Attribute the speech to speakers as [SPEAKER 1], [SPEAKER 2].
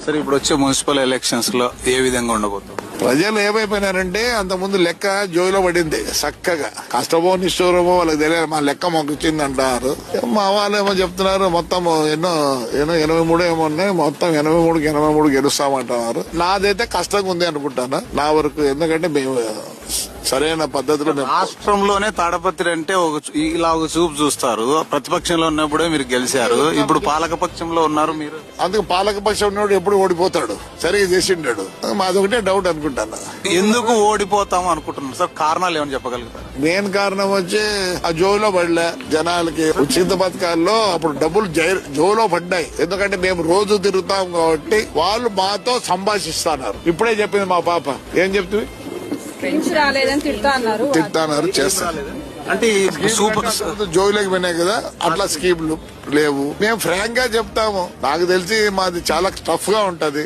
[SPEAKER 1] సరే, ఇప్పుడు వచ్చే మున్సిపల్ ఎలక్షన్స్ లో ఏ విధంగా ఉండబోతుంది?
[SPEAKER 2] ప్రజలు ఏమైపోయినారంటే అంత ముందు లెక్క జోయిలో పడింది చక్కగా. కష్టమో నిష్ఠూరమో వాళ్ళకి తెలియదు, మా లెక్క మాకు వచ్చింది అంటారు. మా వాళ్ళు ఏమో చెప్తున్నారు మొత్తం ఎన్నో 83 ఏమో ఉన్నాయి, మొత్తం 83 గెలుస్తామంటున్నారు. నాదైతే కష్టంగా ఉంది అనుకుంటాను నా వరకు. ఎందుకంటే మేము సరైన పద్ధతిలో
[SPEAKER 1] రాష్ట్రంలోనే తాడపత్రి అంటే ఇలా ఒక చూపు చూస్తారు. ప్రతిపక్షంలో ఉన్నప్పుడే మీరు గెలిచారు, ఇప్పుడు పాలకపక్షంలో ఉన్నారు మీరు.
[SPEAKER 2] అందుకు పాలకపక్షం ఉన్నప్పుడు ఎప్పుడు ఓడిపోతాడు, సరిగా చేసిండాడు. మాది ఒకటే డౌట్ అనుకుంటాను.
[SPEAKER 1] ఎందుకు ఓడిపోతాం అనుకుంటున్నారు సార్? కారణాలు ఏమని చెప్పగలుగుతారు?
[SPEAKER 2] మెయిన్ కారణం వచ్చి ఆ జోలో పడలే జనాలకి. ఉచిత పథకాల్లో అప్పుడు డబ్బులు జోలో పడ్డాయి. ఎందుకంటే మేము రోజు తిరుగుతాం కాబట్టి వాళ్ళు మాతో సంభాషిస్తున్నారు. ఇప్పుడే చెప్పింది మా పాప. ఏం చెప్తుంది? తిడతాన్నారు, చేస్తారు.
[SPEAKER 1] అంటే సూపర్
[SPEAKER 2] జోయిలోకి పోయినాయి కదా, అట్లా స్కీమ్లు లేవు. మేము ఫ్రాంక్ గా చెప్తాము. నాకు తెలిసి మాది చాలా టఫ్ గా ఉంటది.